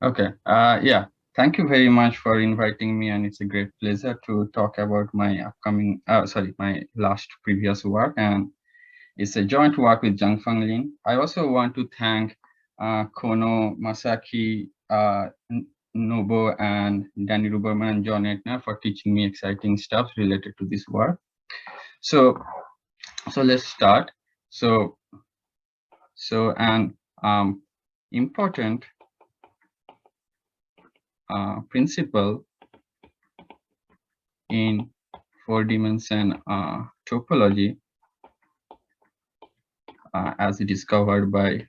Okay. Yeah. Thank you very much for inviting me, and it's a great pleasure to talk about my my last previous work, and it's a joint work with Zhangfang Lin. I also want to thank Kono, Masaki, Nobo, and Danny Ruberman and John Etner for teaching me exciting stuff related to this work. So, so let's start. So, an important principle in four-dimension topology, as discovered by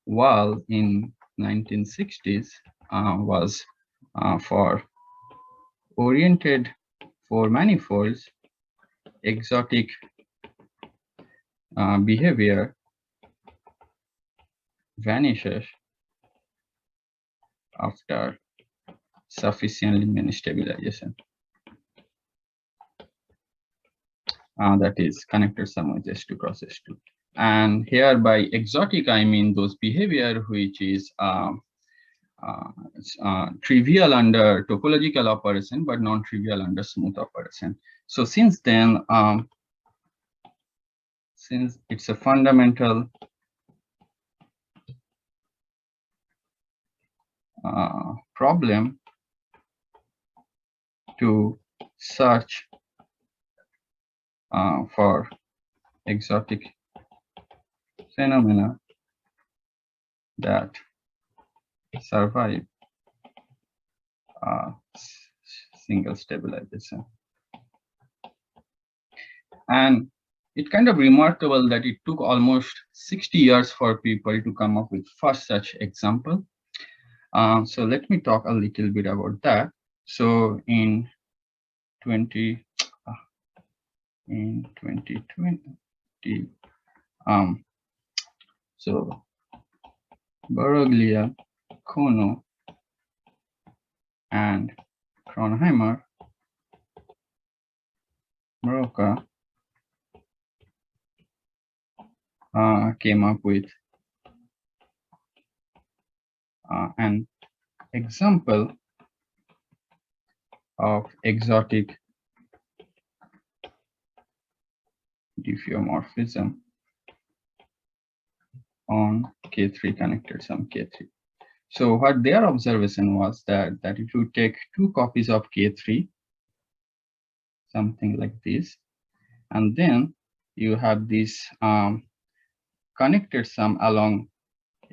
Wall in 1960s, was for oriented for manifolds, exotic behavior vanishes after sufficient Riemann stabilization. That is connected sum with S2 cross S2. And here by exotic, I mean those behavior which is trivial under topological operation, but non-trivial under smooth operation. So since then, since it's a fundamental problem to search for exotic phenomena that survive single stabilization. And it's kind of remarkable that it took almost 60 years for people to come up with first such example. So let me talk a little bit about that. So in 2020, so Baroglia, Kono, and Kronheimer, Moroka came up with an example of exotic diffeomorphism on K3 connected sum K3. So what their observation was that if you take two copies of K3, something like this, and then you have this connected sum along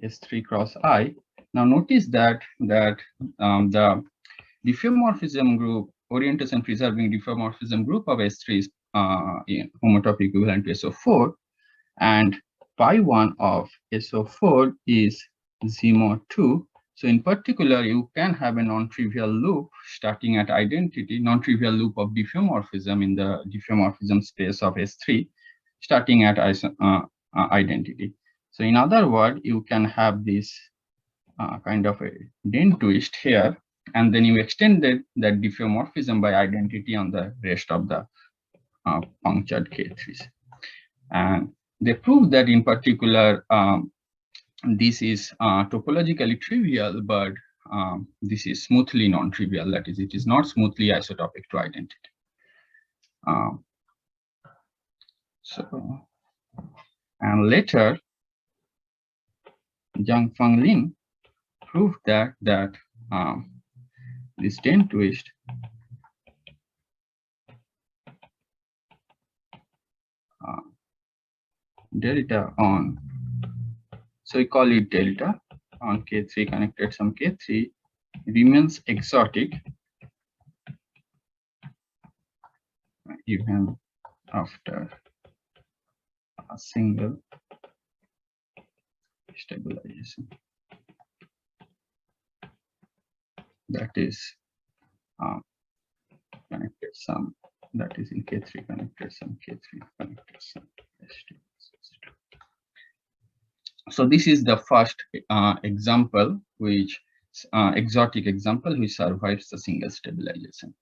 S3 cross I. Now notice that the diffeomorphism group, orientation preserving diffeomorphism group of S3 is homotopy equivalent to SO4, and pi 1 of SO4 is ZMO2. So in particular, you can have a non-trivial loop starting at identity, non-trivial loop of diffeomorphism in the diffeomorphism space of S3, starting at identity. So in other words, you can have this kind of a Dehn twist here, and then you extended that diffeomorphism by identity on the rest of the punctured K3s. And they proved that in particular, this is topologically trivial, but this is smoothly non-trivial. That is, it is not smoothly isotopic to identity. And later, Zhangfang Lin proved that this Dehn twist delta on, so we call it delta on K3 connected sum K3 remains exotic even after a single stabilization. That is connected sum, that is in K3 connected sum K3 connected sum S2. So this is the first example, which exotic example which survives the single stabilization.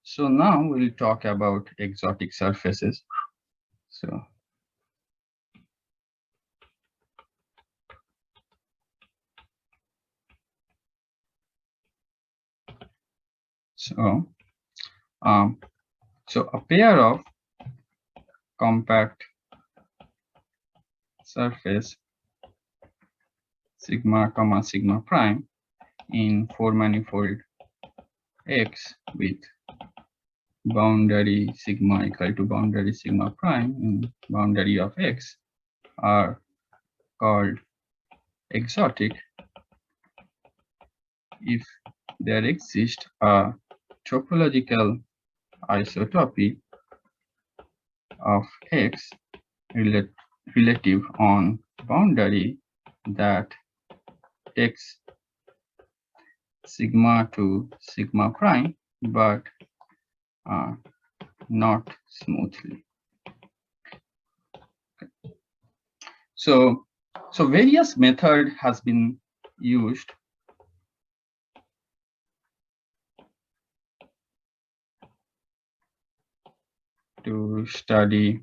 So now we'll talk about exotic surfaces. So So, so a pair of compact surface sigma comma sigma prime in 4 manifold X with boundary sigma equal to boundary sigma prime in boundary of X are called exotic if there exists a topological isotopy of X relative on boundary that takes sigma to sigma prime, but not smoothly. So various method has been used to study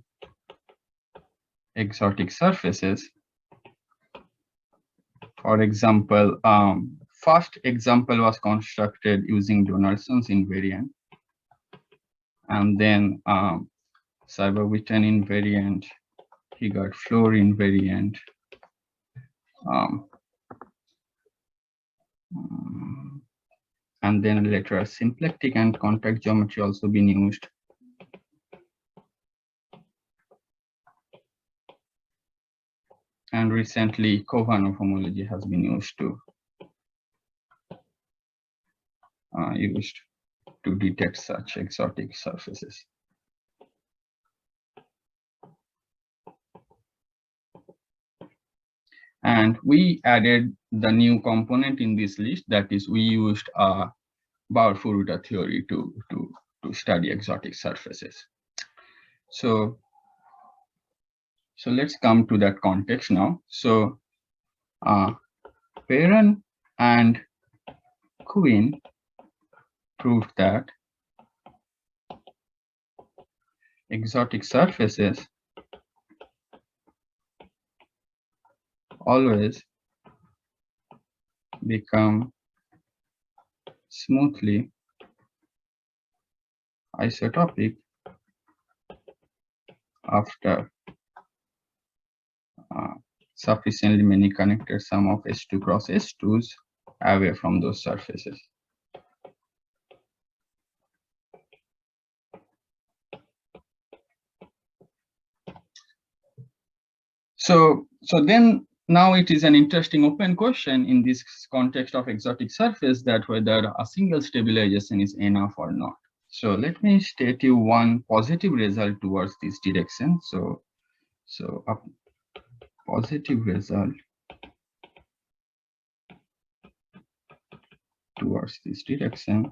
exotic surfaces. For example, first example was constructed using Donaldson's invariant, and then Cyber-Witten invariant, he got Floor invariant, and then later symplectic and contact geometry also been used. And recently, Kovanov homology has been used to detect such exotic surfaces. And we added the new component in this list, that is, we used Bauer-Furuta theory to study exotic surfaces. So let's come to that context now. So Perrin and Quinn proved that exotic surfaces always become smoothly isotopic after sufficiently many connected sum of S2 cross S2s away from those surfaces. So then now it is an interesting open question in this context of exotic surface, that whether a single stabilization is enough or not. So let me state you one positive result towards this direction. So a positive result towards this direction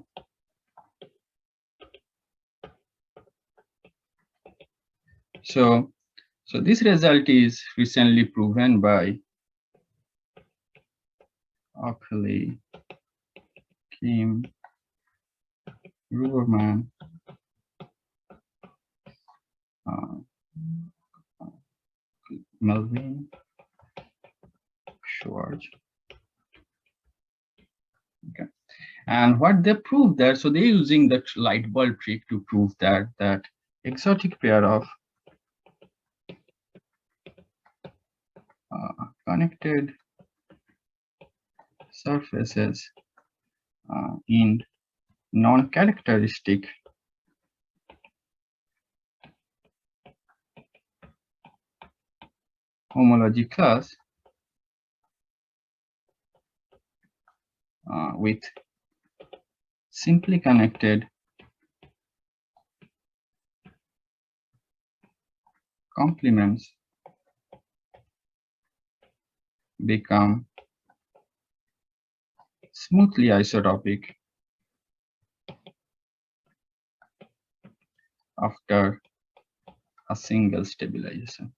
so this result is recently proven by Oakley, Kim, Ruberman, Melvin, Schwartz. Okay, and what they proved that, so they're using the light bulb trick to prove that exotic pair of connected surfaces in non-characteristic homology class with simply connected complements become smoothly isotopic after a single stabilization.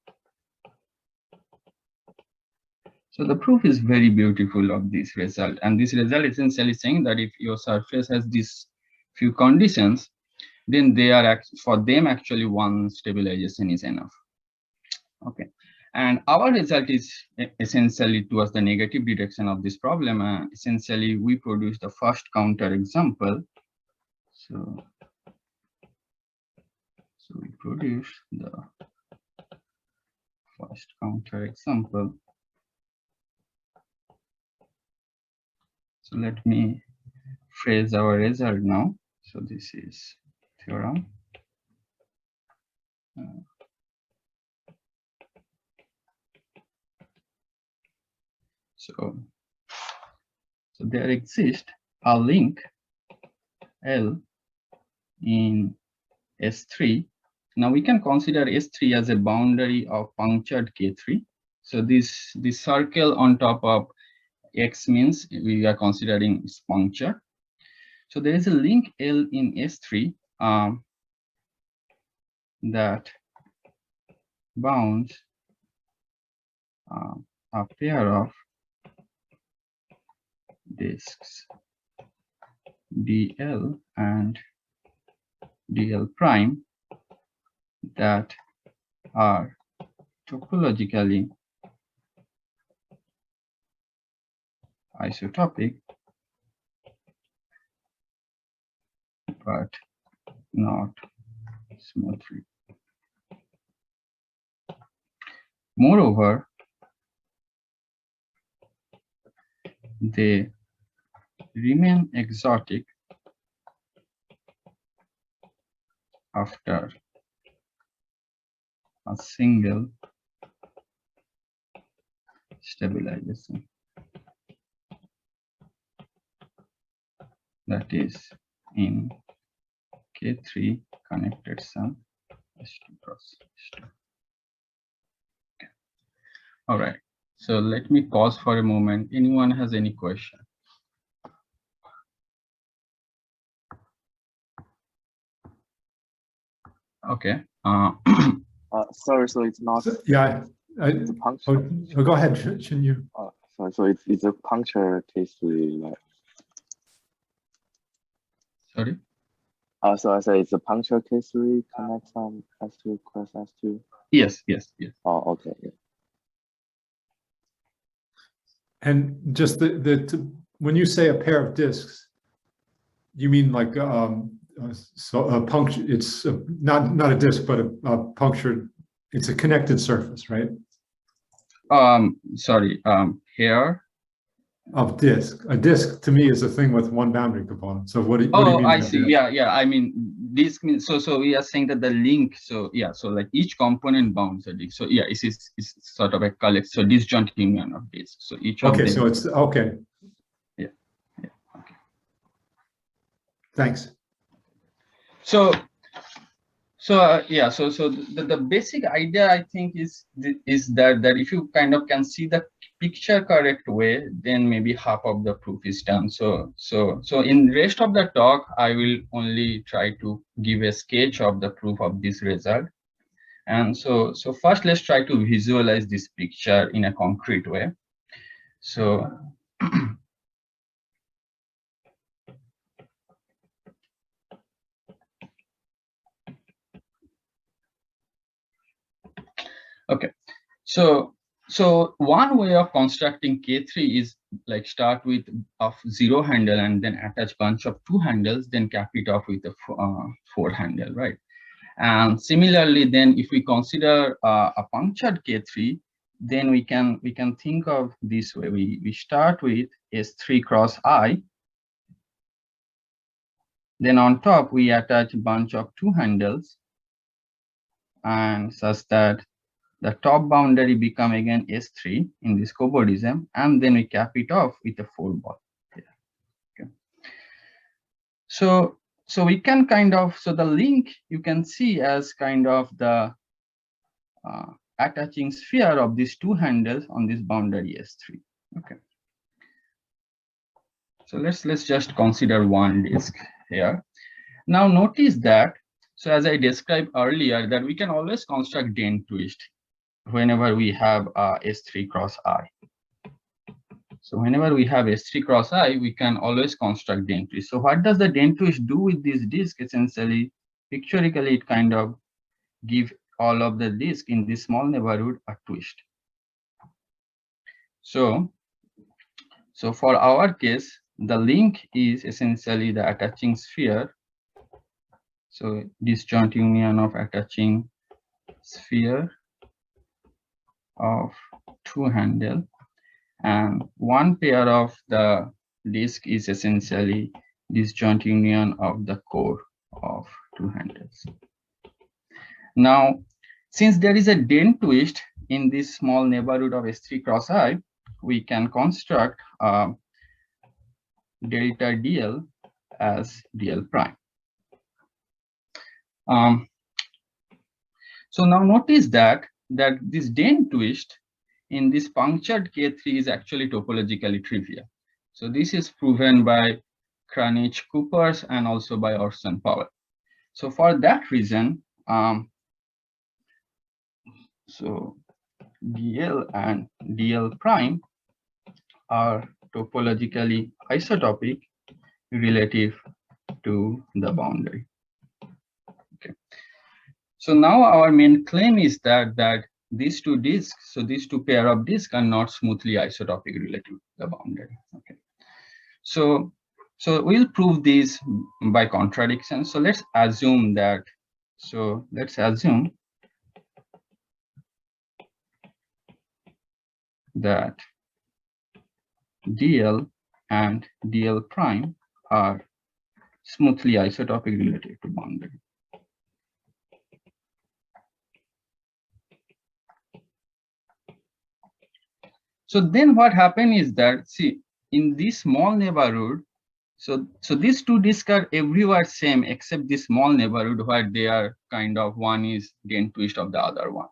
So the proof is very beautiful of this result, and this result essentially saying that if your surface has these few conditions, then they are for them actually one stabilization is enough. Okay, and our result is essentially towards the negative direction of this problem. Essentially, we produce the first counter example So we produce the first counter example. So let me phrase our result now. So this is theorem. So there exists a link L in S3. Now we can consider S3 as a boundary of punctured K3. So this circle on top of X means we are considering is puncture. So there is a link L in S3 that bounds a pair of disks dl and dl prime that are topologically isotopic but not smoothly. Moreover, they remain exotic after a single stabilization, that is in K3 connected sum S2 cross S2. Okay. All right. So let me pause for a moment. Anyone has any question? Okay. Sorry, so it's not. Yeah, it's a puncture. Go ahead, shouldn't you? Sorry, so it's a puncture K3, like. Sorry. So I say it's a puncture K3 connect from S2 cross S2. Yes. Oh, okay. Yeah. And just when you say a pair of disks, you mean like so a puncture? It's not a disk, but a punctured. It's a connected surface, right? Sorry. Here. Of disk. A disk to me is a thing with one boundary component. So what do you mean? I see. Yeah. I mean, disk means so we are saying that the link. So yeah. So like each component bounds a disk. So yeah, it's sort of a collect. So disjoint union of disks. So each of them. Okay. So it's okay. Yeah. Okay. Thanks. So the basic idea I think is that if you kind of can see the picture correct way, then maybe half of the proof is done. So in rest of the talk, I will only try to give a sketch of the proof of this result. And so first let's try to visualize this picture in a concrete way. So okay. So one way of constructing K3 is like start with a 0 handle and then attach bunch of 2 handles, then cap it off with a 4 handle, right? And similarly, then if we consider a punctured K3, then we can think of this way. We start with S3 cross I. Then on top we attach a bunch of 2 handles, and such that the top boundary become again S3 in this cobordism, and then we cap it off with a 4 ball. Okay. So we can kind of, so the link you can see as kind of the attaching sphere of these 2 handles on this boundary S3. Okay. So let's just consider one disk here. Now notice that, so as I described earlier, that we can always construct Dehn twist whenever we have S3 cross I. So whenever we have S3 cross I, we can always construct Dehn twist. So what does the Dehn twist do with this disk? Essentially, picturically, it kind of give all of the disk in this small neighborhood a twist. So for our case, the link is essentially the attaching sphere So disjoint union of attaching sphere of two handle, and one pair of the disk is essentially disjoint union of the core of two handles. Now, since there is a dent twist in this small neighborhood of S3 cross I, we can construct delta dl as dl prime. So now notice that this dent twist in this punctured K3 is actually topologically trivial. So this is proven by Kranich Coopers and also by Orson Powell. So for that reason, so dl and dl prime are topologically isotopic relative to the boundary. Okay. So now our main claim is that these two disks, so these two pair of disks are not smoothly isotopic relative to the boundary. Okay. So we'll prove this by contradiction. So let's assume that. So let's assume that dl and dl prime are smoothly isotopic relative to boundary. So then what happened is that, see, in this small neighborhood, so these two disks are everywhere same except this small neighborhood where they are kind of, one is dent twist of the other one.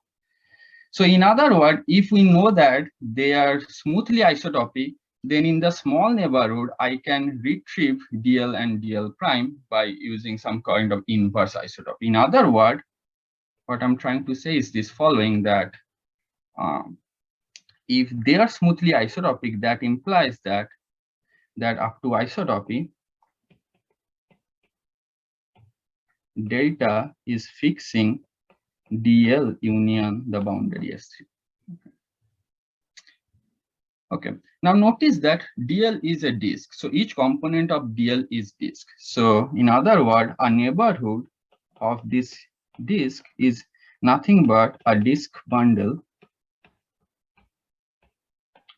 So in other words, if we know that they are smoothly isotopic, then in the small neighborhood, I can retrieve dl and dl prime by using some kind of inverse isotopy. In other words, what I'm trying to say is this following, that if they are smoothly isotopic, that implies that up to isotopy, delta is fixing dl union the boundary S3. Okay. Now notice that dl is a disk. So each component of dl is disk. So in other words, a neighborhood of this disk is nothing but a disk bundle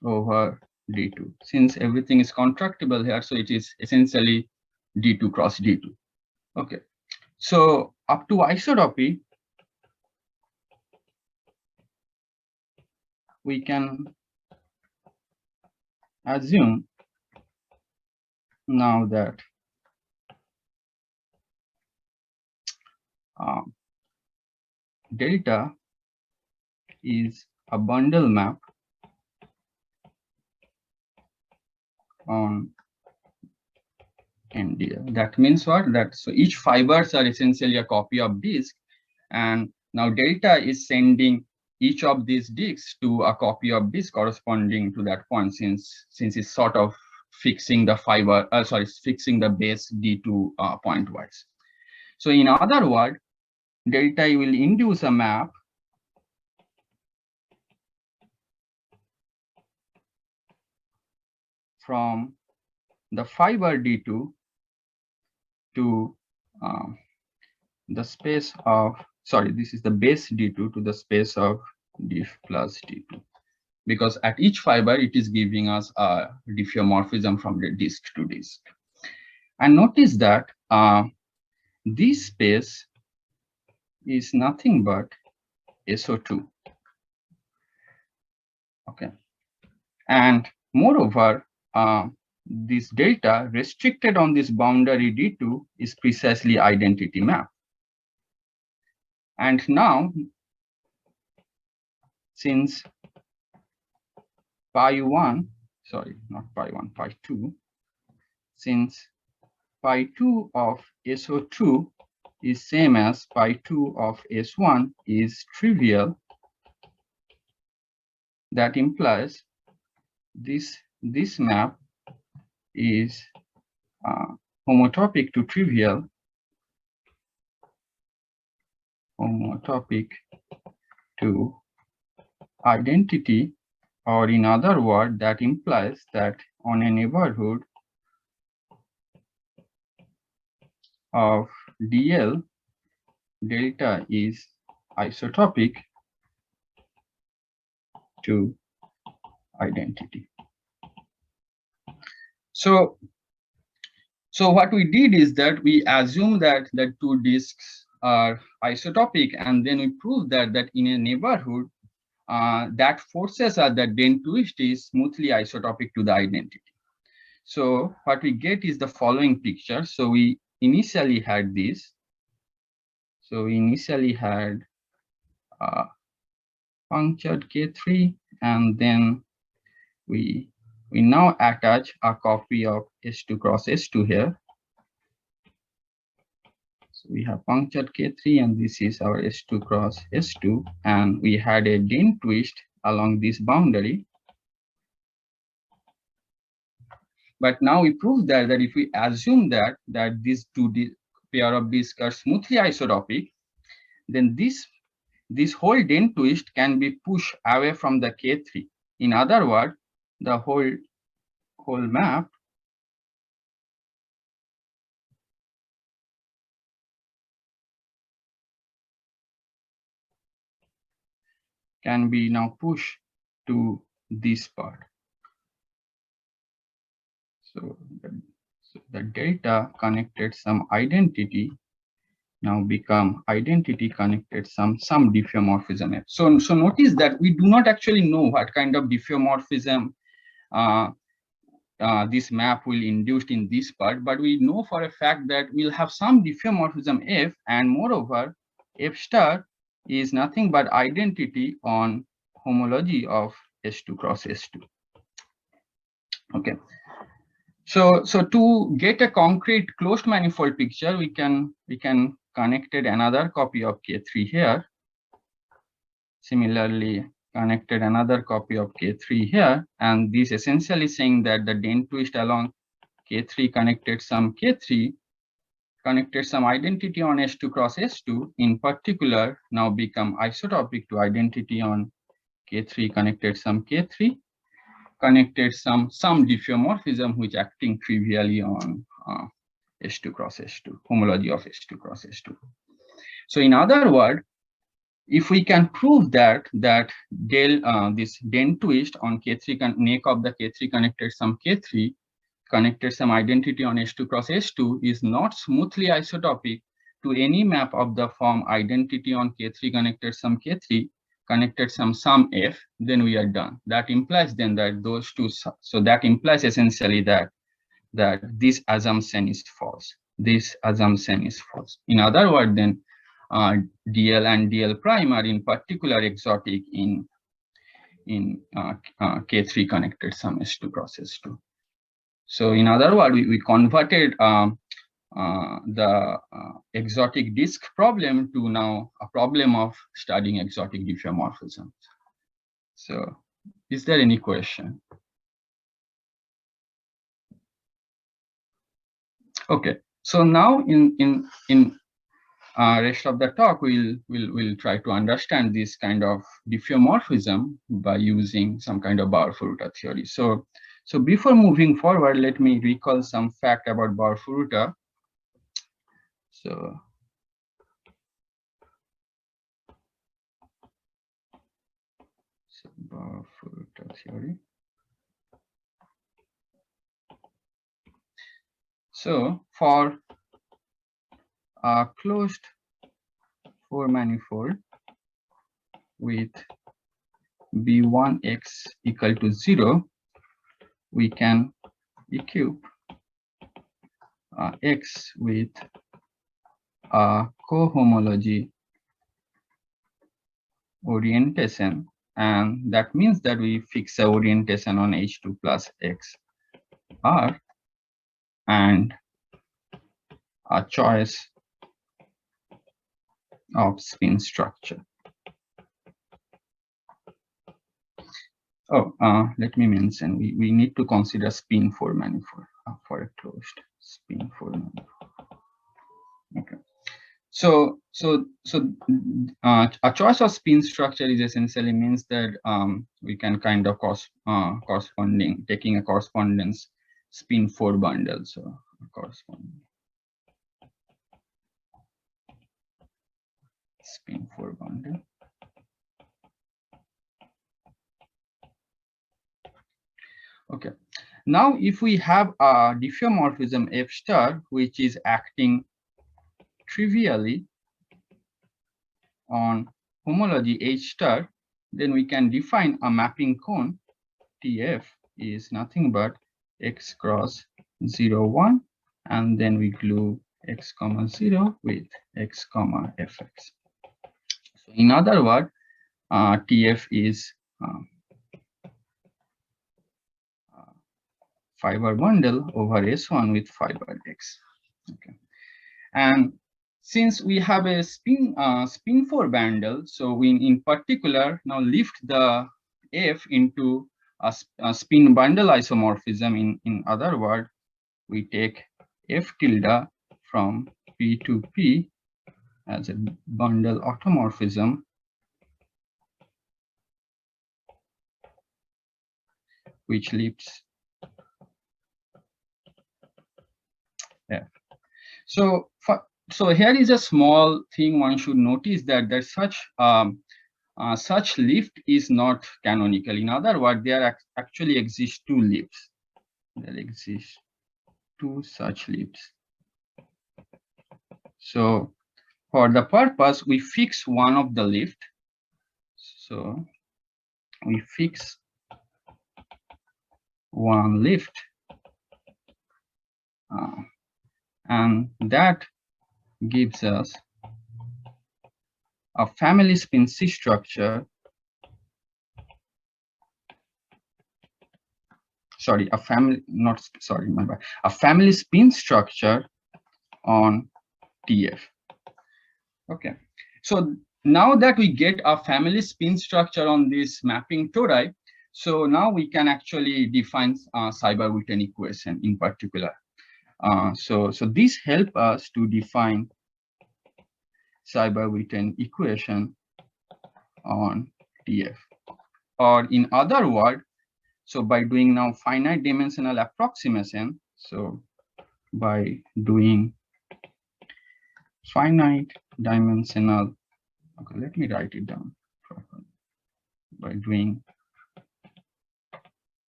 over D2. Since everything is contractible here, so it is essentially D2 cross D2. Okay. So up to isotopy, we can assume now that delta is a bundle map on NDL. That means what? That so each fibers are essentially a copy of disk, and now delta is sending each of these disks to a copy of disk corresponding to that point, since it's sort of fixing the fiber, fixing the base D2 pointwise. So in other words, delta will induce a map from the fiber D2 to the space of, this is the base D2 to the space of diff plus D2. Because at each fiber, it is giving us a diffeomorphism from the disk to disk. And notice that this space is nothing but SO2. Okay. And moreover, this delta restricted on this boundary D2 is precisely identity map. And now, since pi1, not pi1, pi2, since pi2 of SO2 is same as pi2 of S1 is trivial, that implies this map is homotopic to trivial, homotopic to identity, or in other words, that implies that on a neighborhood of DL, delta is isotopic to identity. So what we did is that we assume that the two disks are isotopic, and then we prove that in a neighborhood that forces us that den twist is smoothly isotopic to the identity. So what we get is the following picture. So we initially had this. So we initially had punctured K3, and then we now attach a copy of S2 cross S2 here. So we have punctured K3, and this is our S2 cross S2, and we had a den twist along this boundary. But now we prove that if we assume that these two pair of disks are smoothly isotopic, then this whole den twist can be pushed away from the K3. In other words, the whole map can be now pushed to this part. So the delta connected some identity now become identity connected some diffeomorphism. So notice that we do not actually know what kind of diffeomorphism this map will induce in this part, but we know for a fact that we'll have some diffeomorphism F, and moreover, F star is nothing but identity on homology of S2 cross S2. Okay. So to get a concrete closed manifold picture, we can connected another copy of K3 here. Similarly, connected another copy of K3 here, and this essentially saying that the den twist along K3 connected some K3, connected some identity on S2 cross S2, in particular now become isotopic to identity on K3 connected some K3, connected some diffeomorphism which acting trivially on S2 cross S2, homology of S2 cross S2. So in other words, if we can prove that this den twist on K3 neck of the K3 connected some K3 connected some identity on S2 cross S2 is not smoothly isotopic to any map of the form identity on K3 connected some K3 connected some F, then we are done. That implies then that those two, so that implies essentially that this assumption is false. This assumption is false. In other words, then DL and DL prime are in particular exotic in K3 connected some S2 cross S2. So in other words, we converted the exotic disk problem to now a problem of studying exotic diffeomorphisms. So is there any question? Okay, so now in rest of the talk, we'll try to understand this kind of diffeomorphism by using some kind of Bauer-Furuta theory. So before moving forward, let me recall some fact about Bauer-Furuta. So Bauer-Furuta theory. So for a closed four manifold with B1x equal to 0, we can equip X with a cohomology orientation, and that means that we fix a orientation on H2 plus X R and a choice of spin structure. Oh, let me mention, we need to consider spin 4 manifold for a closed spin 4 manifold. Okay. So a choice of spin structure is essentially means that we can kind of taking a correspondence spin 4 bundle. So corresponding. spin 4 bundle. Okay. Now, if we have a diffeomorphism F star, which is acting trivially on homology H star, then we can define a mapping cone TF is nothing but x cross 0, 1, and then we glue x comma 0 with x comma fx. So in other words, TF is fiber bundle over S1 with fiber X. Okay, and since we have a spin 4 bundle, so we in particular now lift the F into a spin bundle isomorphism. In other words, we take F tilde from P to P as a bundle automorphism, which lifts F. So here is a small thing one should notice, that such lift is not canonical. In other words, there actually exist two lifts. There exist two such lifts. So for the purpose, we fix one of the lift. So we fix one lift, and that gives us a family spin C structure. Sorry, a family spin structure on TF. Okay, so now that we get a family spin structure on this mapping tori, so now we can actually define Seiberg-Witten equation in particular. So this helps us to define Seiberg-Witten equation on TF. Or in other words, so by doing now finite dimensional approximation, so by doing finite dimensional, okay, let me write it down properly. By doing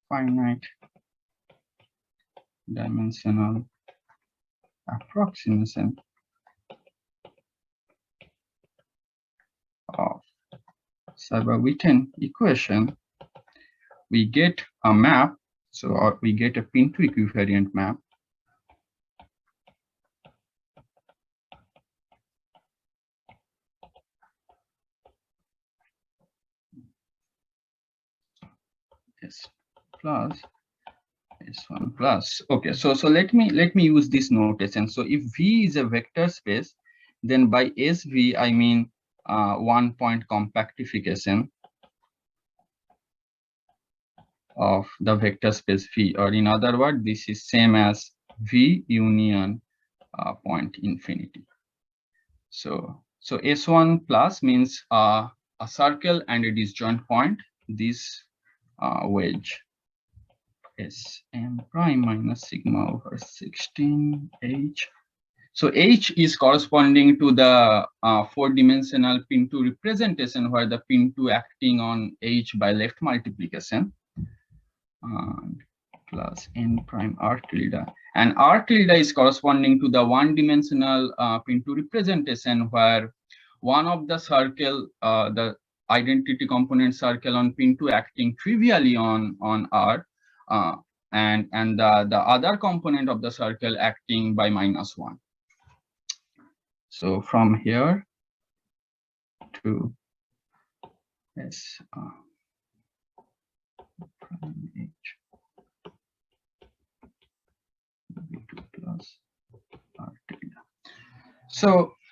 finite dimensional approximation of Seiberg-Witten equation, we get a map, so we get a pin-to equivariant map S plus S1 plus. Okay, so let me use this notation. So if V is a vector space, then by SV I mean 1-point compactification of the vector space V, or in other words, this is same as V union point infinity. So S1 plus means a circle and a disjoint point, this wedge Sm prime minus sigma over 16 H. So H is corresponding to the 4-dimensional pin2 representation, where the pin2 acting on H by left multiplication, and plus n prime r tilde, and r tilde is corresponding to the 1-dimensional pin2 representation, where one of the circle, the identity component circle on pin2 acting trivially on r, and the other component of the circle acting by -1. So from here to S prime H V2 plus R tilde.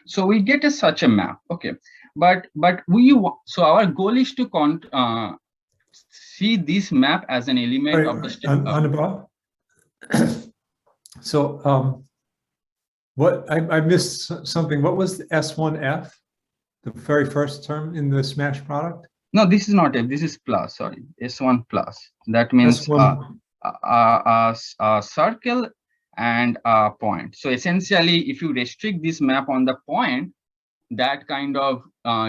So we get such a map. Okay, but so our goal is to see this map as an element of the Anubhav. So what I missed something. What was the S1F, the very first term in the smash product? No, this is not F. This is plus. Sorry, S1 plus. That means a circle and a point. So essentially, if you restrict this map on the point, that kind of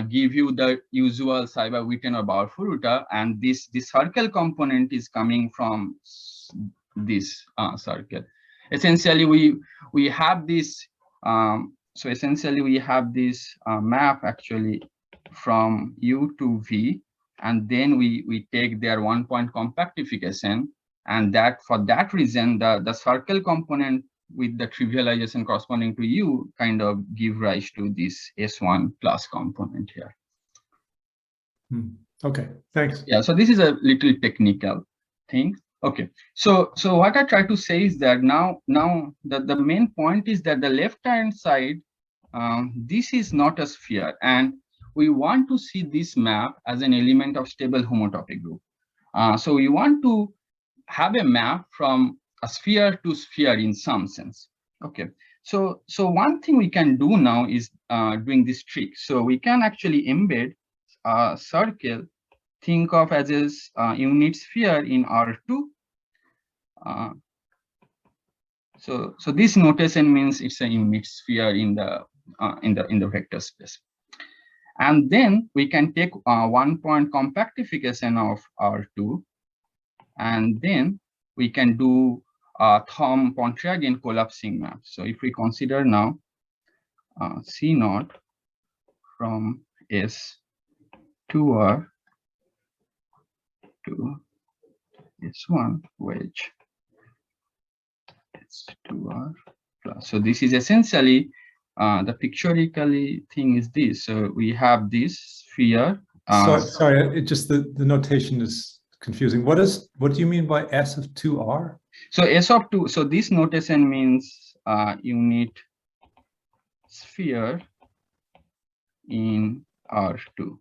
give you the usual Seiberg-Witten or Bauer-Furuta, and this circle component is coming from this circle. Essentially, we have this. So essentially, we have this map actually from U to V, and then we take their 1-point compactification, and that for that reason the circle component with the trivialization corresponding to U kind of give rise to this S1 plus component here. Okay, thanks. Yeah, so this is a little technical thing. Okay, so what I try to say is that now the main point is that the left hand side, this is not a sphere, and we want to see this map as an element of stable homotopy group. So we want to have a map from a sphere to sphere in some sense. Okay, so one thing we can do now is doing this trick. So we can actually embed a circle, think of as a unit sphere in R2. So this notation means it's a unit sphere in the vector space. And then we can take 1-point compactification of R2, and then we can do Thom-Pontryagin collapsing map. So if we consider now C0 from S2R to S1 wedge S2R plus. So this is essentially the pictorially thing is this. So we have this sphere. Sorry, it just the notation is confusing. What do you mean by S of 2R? So S of 2. So this notation means unit sphere in R2.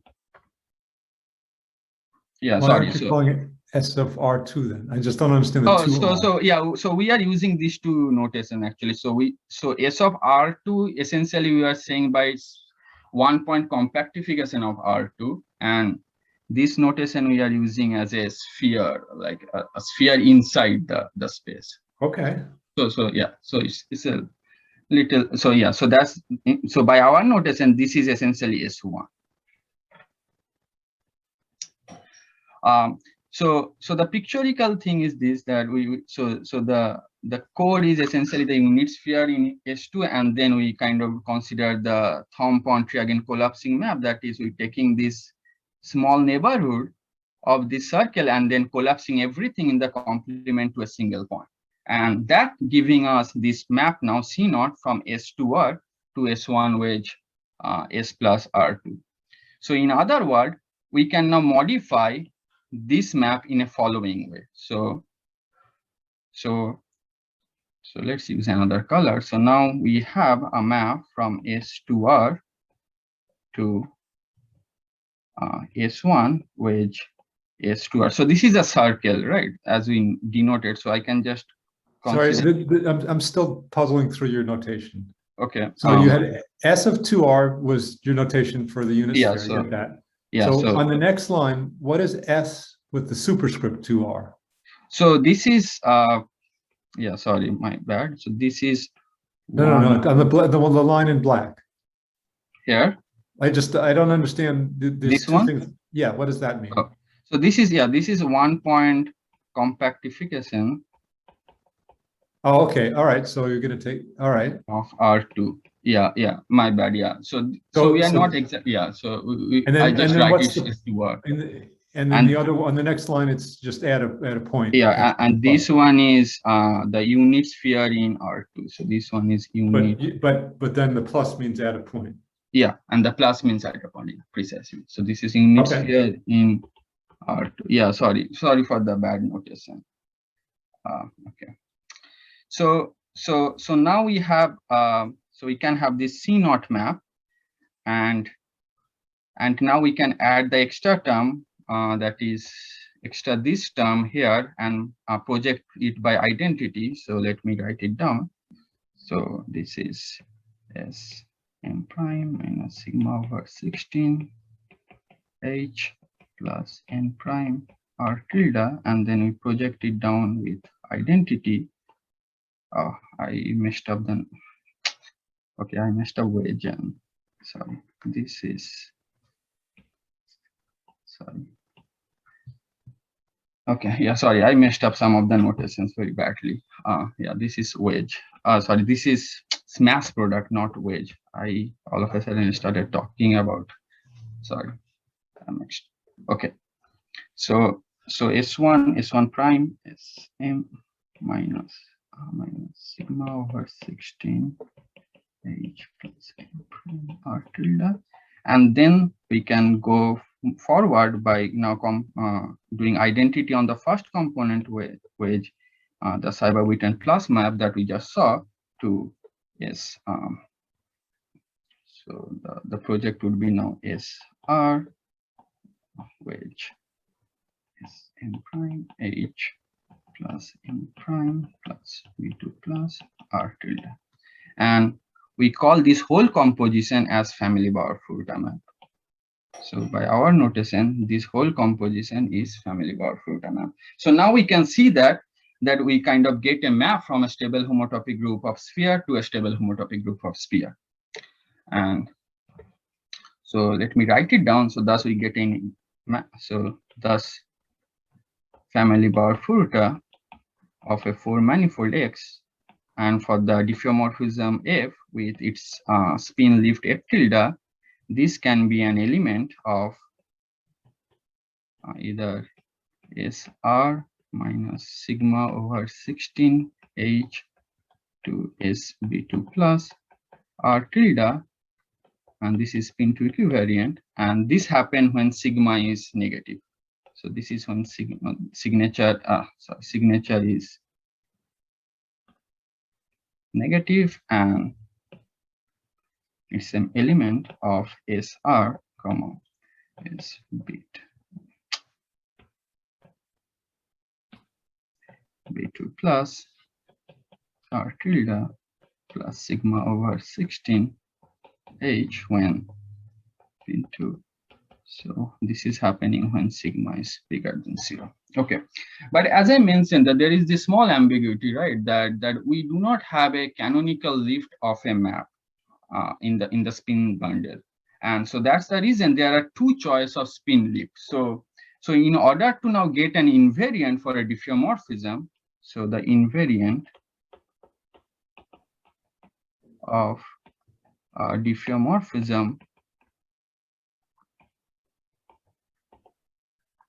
Yeah, Why sorry. aren't you calling it S of R2 then? I just don't understand the two. So yeah, so we are using these two notation actually. So S of R2 essentially we are saying by 1-point compactification of R2, and this notation we are using as a sphere, like a sphere inside the space. Okay. So yeah, so it's a little, so yeah, so that's, so by our notation, this is essentially S1. So the pictorial thing is this, that the code is essentially the unit sphere in S2, and then we kind of consider the Thom-Pontryagin collapsing map. That is, we're taking this small neighborhood of this circle and then collapsing everything in the complement to a single point, and that giving us this map now C0 from S2R to S1 wedge S plus R2. So in other words, we can now modify this map in a following way. So let's use another color. So now we have a map from S2R to S1 wedge S2R. So this is a circle, right, as we denoted. So I can just consider. Sorry, I'm still puzzling through your notation. Okay. So you had S of 2R was your notation for the unit sphere. So, I get that. Yeah. So on the next line, what is S with the superscript 2R? So this is yeah, sorry, my bad. So this is no, on the line in black. Here. I don't understand. There's this two one? things. Yeah, what does that mean? Oh. So this is, yeah, this is 1-point compactification. Oh, okay. All right. So you're going to take, all right. Of R2. Yeah, my bad. Yeah. So we are not exactly, yeah. So I just write it as 2R. And then the other one, on the next line, it's just add a point. Yeah, and this one is the unit sphere in R2. So this one is unit. But then the plus means add a point. Yeah, and the plus means add a point, precisely. So this is unit sphere in R2. Yeah, sorry for the bad notation. Okay. So now we have so we can have this C0 map, and now we can add the extra term, that is extra this term here, and project it by identity. So let me write it down. So this is S m prime minus sigma over 16 H plus n prime R tilde, and then we project it down with identity. Oh, I messed up then. Okay, I messed up wedge and sorry, this is, sorry. Okay, yeah, sorry, I messed up some of the notations very badly. Yeah, this is wedge. Sorry, this is smash product, not wedge. I all of a sudden started talking about, sorry, next. Okay, so S1 prime Sm minus sigma over 16 H plus M prime R tilde, and then we can go forward by now doing identity on the first component wedge, the Seiberg-Witten plus map that we just saw to S. So the project would be now SR wedge Sm prime H plus M prime plus V2 plus R tilde, and we call this whole composition as family Bauer-Furuta map. So by our notation, this whole composition is family Bauer-Furuta map. So now we can see that we kind of get a map from a stable homotopy group of sphere to a stable homotopy group of sphere. And so let me write it down. So thus we get in map. So thus family Bauer-Furuta of a 4-manifold X, and for the diffeomorphism F with its spin lift F tilde, this can be an element of either SR minus sigma over 16 H to SB2 plus R tilde, and this is spin to equivariant, and this happens when sigma is negative. So this is when signature is negative, and it's an element of SR, S bit B2 plus R tilde plus sigma over 16 H when into. So this is happening when sigma is bigger than 0. Okay, but as I mentioned, that there is this small ambiguity, right? That we do not have a canonical lift of a map in the spin bundle, and so that's the reason there are two choices of spin lift. So in order to now get an invariant for a diffeomorphism, so the invariant of diffeomorphism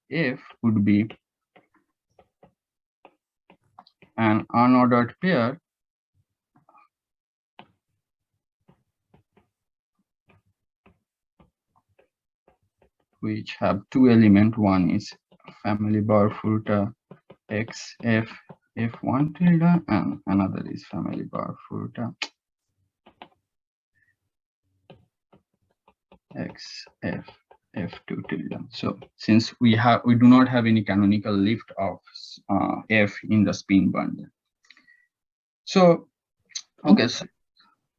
F would be an unordered pair which have two elements. One is family Bauer-Furuta XF F1 tilde, and another is family Bauer-Furuta XF F2 tilde. So since we do not have any canonical lift of F in the spin bundle. So okay. So,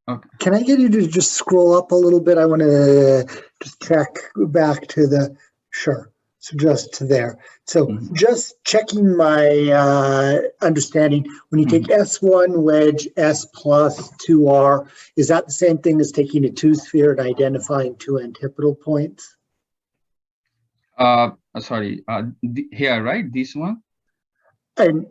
okay. Can I get you to just scroll up a little bit? I want to just check back to the, sure. So just to there. So just checking my understanding, when you take S1 wedge S plus 2R, is that the same thing as taking a two-sphere and identifying two antipodal points? Sorry, here, right? This one? And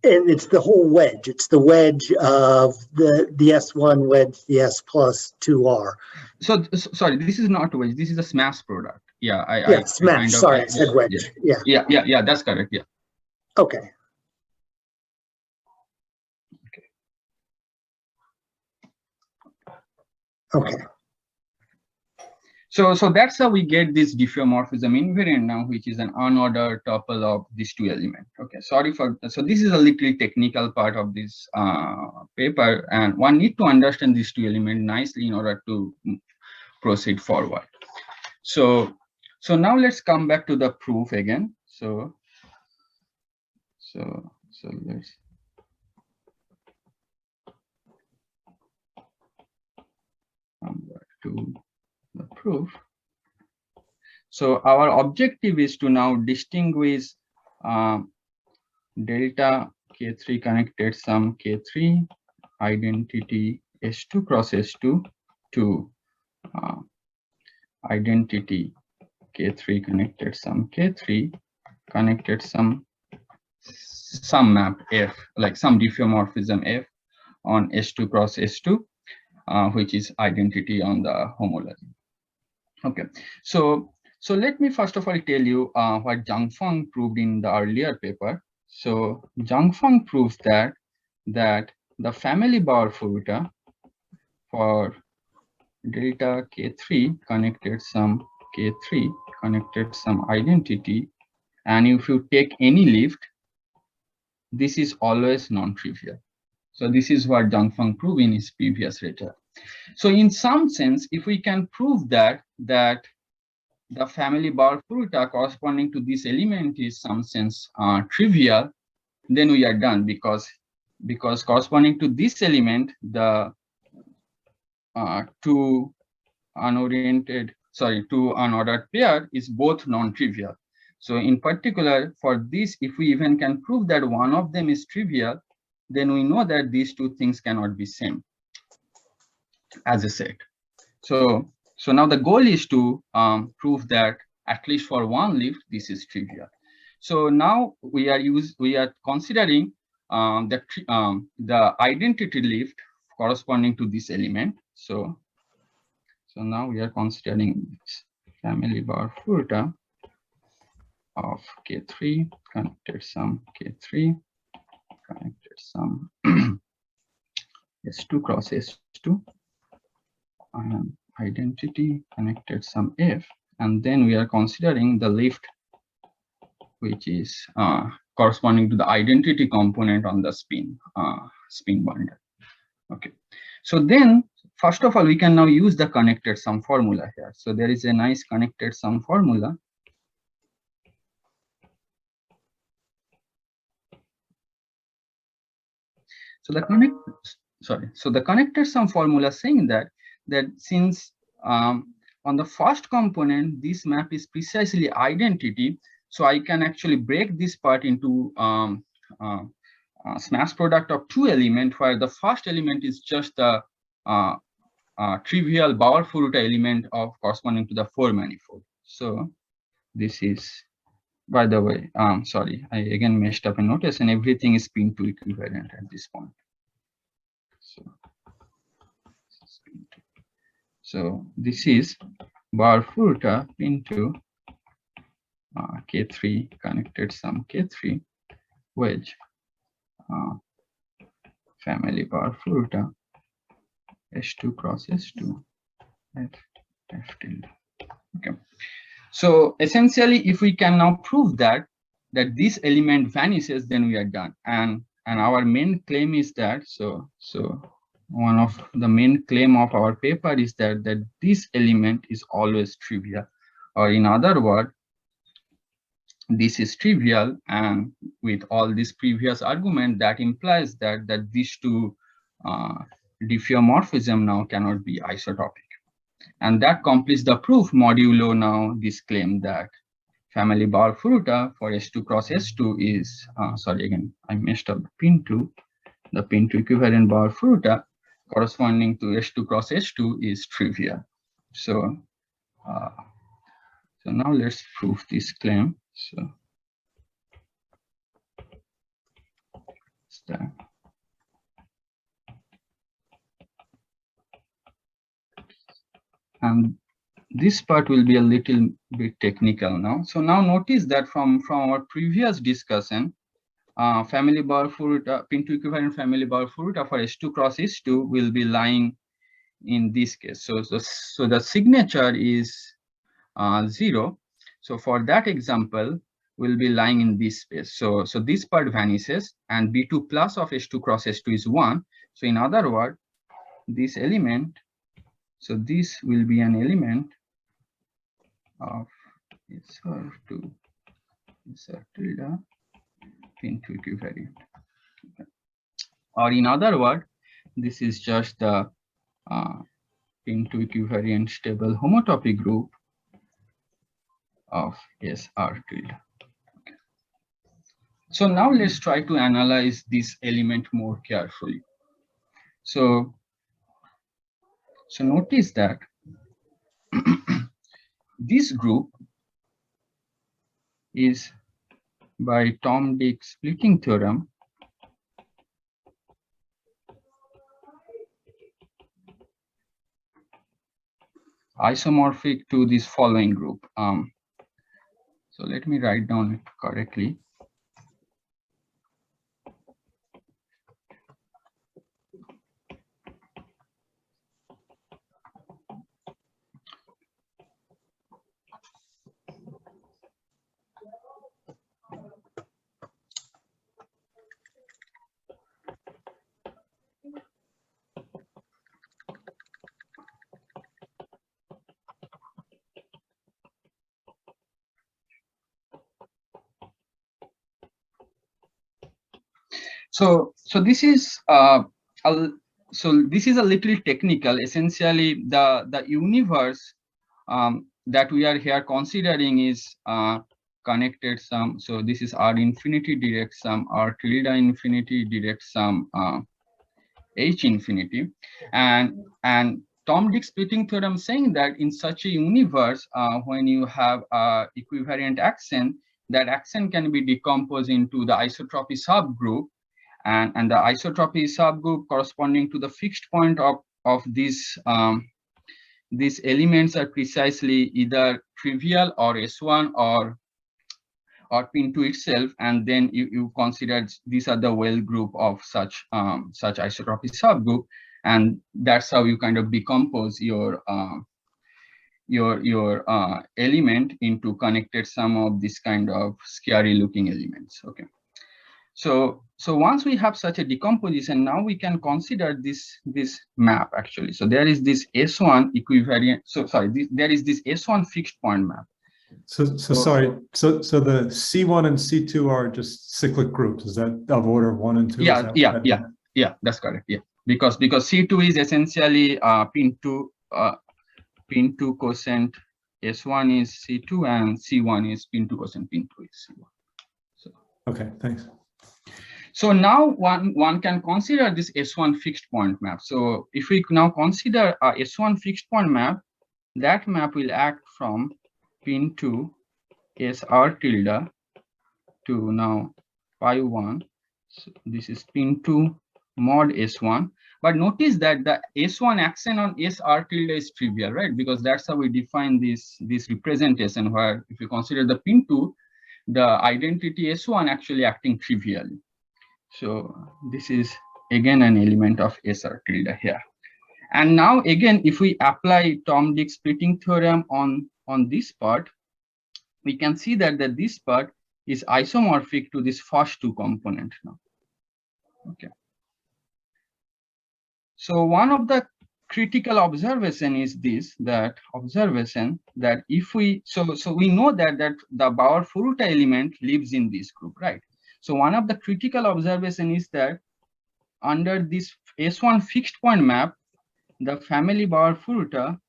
it's the whole wedge. It's the wedge of the S1 wedge, the S plus 2R. So sorry, this is not wedge. This is a smash product. Yeah, smash. Sorry, I said wedge. Yeah, that's correct. Yeah. Okay. Okay. So that's how we get this diffeomorphism invariant now, which is an unordered tuple of these two elements. Okay, sorry for so this is a little technical part of this paper, and one need to understand these two elements nicely in order to proceed forward. So now let's come back to the proof again. So let's come back to the proof. So our objective is to now distinguish delta K3 connected sum K3 identity S2 cross S2 to identity K3 connected sum K3 connected some map F, like some diffeomorphism F on S2 cross S2, which is identity on the homology. Okay, so let me first of all tell you what Zhang Feng proved in the earlier paper. So Zhang Feng proves that the family Bauer-Furuta for delta K3 connected sum K3 connected some identity, and if you take any lift, this is always non-trivial. So this is what Zhang Feng proved in his previous lecture. So in some sense, if we can prove that the family Bauer-Furuta corresponding to this element is some sense trivial, then we are done, because corresponding to this element, the two unordered pair is both non-trivial. So in particular for this, if we even can prove that one of them is trivial, then we know that these two things cannot be same as a set. So now the goal is to prove that at least for one lift this is trivial. So now we are considering the identity lift corresponding to this element. So now we are considering this family Bauer-Furuta of K3 connected sum K3 connected sum S2 cross S2 and identity connected sum F, and then we are considering the lift which is corresponding to the identity component on the spin bundle. Okay, so then first of all we can now use the connected sum formula here. So there is a nice connected sum formula. So the connected sum formula saying that since on the first component this map is precisely identity, so I can actually break this part into smash product of two elements, where the first element is just the trivial Bauer-Furuta element of corresponding to the 4 manifold. So this is, by the way, sorry, I again messed up a notice, and everything is spin 2 equivariant at this point. So this is Bauer-Furuta into K3 connected sum K3 wedge family Bauer-Furuta S2 cross S2 at F tilde. Okay. So essentially, if we can now prove that this element vanishes, then we are done. And our main claim is that so one of the main claim of our paper is that this element is always trivial, or in other words, this is trivial, and with all this previous argument, that implies that these two diffeomorphism now cannot be isotopic. And that completes the proof modulo now this claim that family Bauer-Furuta for S2 cross S2 is, sorry, again, I messed up pin 2. The pin 2 equivalent Bauer-Furuta corresponding to S2 cross S2 is trivial. So, so now let's prove this claim. So, and this part will be a little bit technical now. So now notice that from our previous discussion, family Bauer-Furuta, pin 2 equivalent family Bauer-Furuta for S2 cross S2 will be lying in this case. So the signature is 0. So for that example, will be lying in this space. So this part vanishes, and B2 plus of S2 cross S2 is 1. So in other words, this element, so this will be an element of SR2 tilde pin 2 equivariant. Okay. Or in other words, this is just the pin 2 equivariant stable homotopy group of SR tilde. Okay. So now let's try to analyze this element more carefully. So So notice that this group is by Tom-Dick splitting theorem isomorphic to this following group. So let me write down it correctly. So this is this is a little technical. Essentially, the universe that we are here considering is connected sum. So this is R infinity direct sum, R tilde infinity direct sum, H infinity, and Tom-Dick splitting theorem saying that in such a universe, when you have equivariant action, that action can be decomposed into the isotropy subgroup, and the isotropy subgroup corresponding to the fixed point of these elements are precisely either trivial or S1 or pin2 itself, and then you consider these are the well group of such isotropy subgroup, and that's how you kind of decompose your element into connected sum of this kind of scary looking elements. Okay. So once we have such a decomposition, now we can consider this map actually. So there is this S1 equivariant. So sorry, there is this S1 fixed point map. So sorry. So the C1 and C2 are just cyclic groups. Is that of order 1 and 2? Yeah. That's correct. Yeah, because C2 is essentially pin2 quotient. S1 is C2 and C1 is pin2 quotient. Pin2 is C1. So okay, thanks. So now one can consider this S1 fixed point map. So if we now consider a S1 fixed point map, that map will act from pin2 SR tilde to now pi1. So this is pin2 mod S1. But notice that the S1 action on SR tilde is trivial, right? Because that's how we define this representation, where if you consider the pin2, the identity S1 actually acting trivially. So this is again an element of SR tilde here. And now again, if we apply Tom-Dick splitting theorem on this part, we can see that this part is isomorphic to this first two component now. Okay. So one of the critical observation is this, that if we, so we know that the Bauer-Furuta element lives in this group, right? So one of the critical observation is that under this S1 fixed point map, the family Bauer-Furuta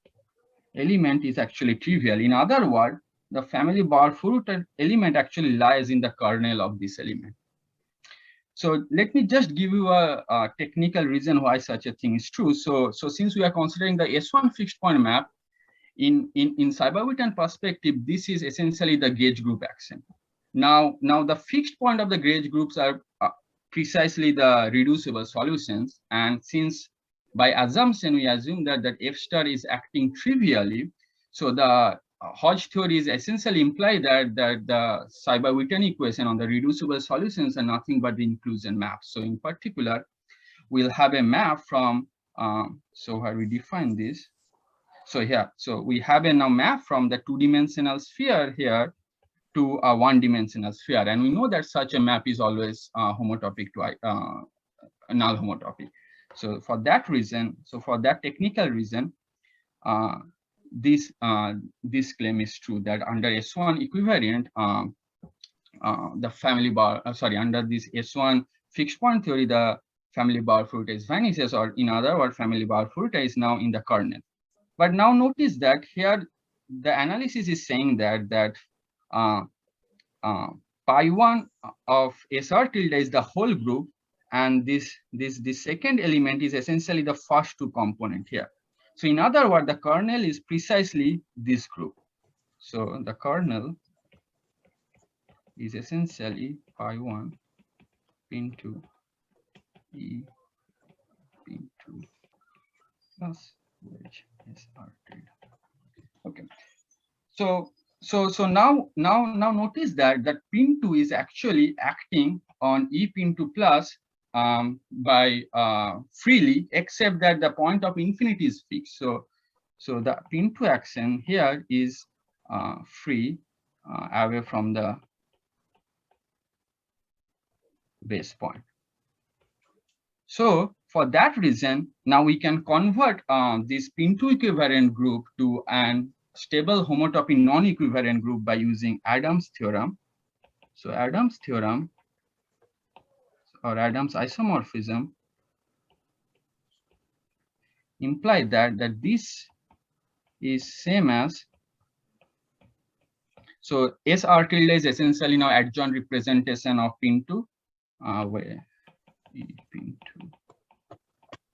element is actually trivial. In other words, the family Bauer-Furuta element actually lies in the kernel of this element. So let me just give you a technical reason why such a thing is true. So since we are considering the S1 fixed point map, in Seiberg-Witten perspective, this is essentially the gauge group action. Now the fixed point of the gauge groups are precisely the reducible solutions, and since by assumption we assume that F star is acting trivially, so the Hodge theories essentially imply that the Seiberg-Witten equation on the reducible solutions are nothing but the inclusion maps. So in particular, we'll have a map from so where we define this. So here, so we have a now map from the two-dimensional sphere here to a one-dimensional sphere, and we know that such a map is always homotopic to null homotopy. So for that reason, for that technical reason, this claim is true, that under S1 equivariant, the family under this S1 fixed point theory, the family Bauer-Furuta vanishes, or in other words, family Bauer-Furuta is now in the kernel. But now notice that here the analysis is saying that pi1 of SR tilde is the whole group, and this second element is essentially the first two component here. So in other words, the kernel is precisely this group. So the kernel is essentially pi1 pin2 e pin2 plus which is r tilde. Okay. So now notice that pin2 is actually acting on e pin2 plus by freely, except that the point of infinity is fixed. So the pin2 action here is free away from the base point. So for that reason, now we can convert this pin2 equivalent group to an stable homotopy non-equivalent group by using Adams' theorem. So Adams' theorem or Adams' isomorphism imply that this is same as, so SR tilde is essentially now adjoint representation of pin2 where e pin2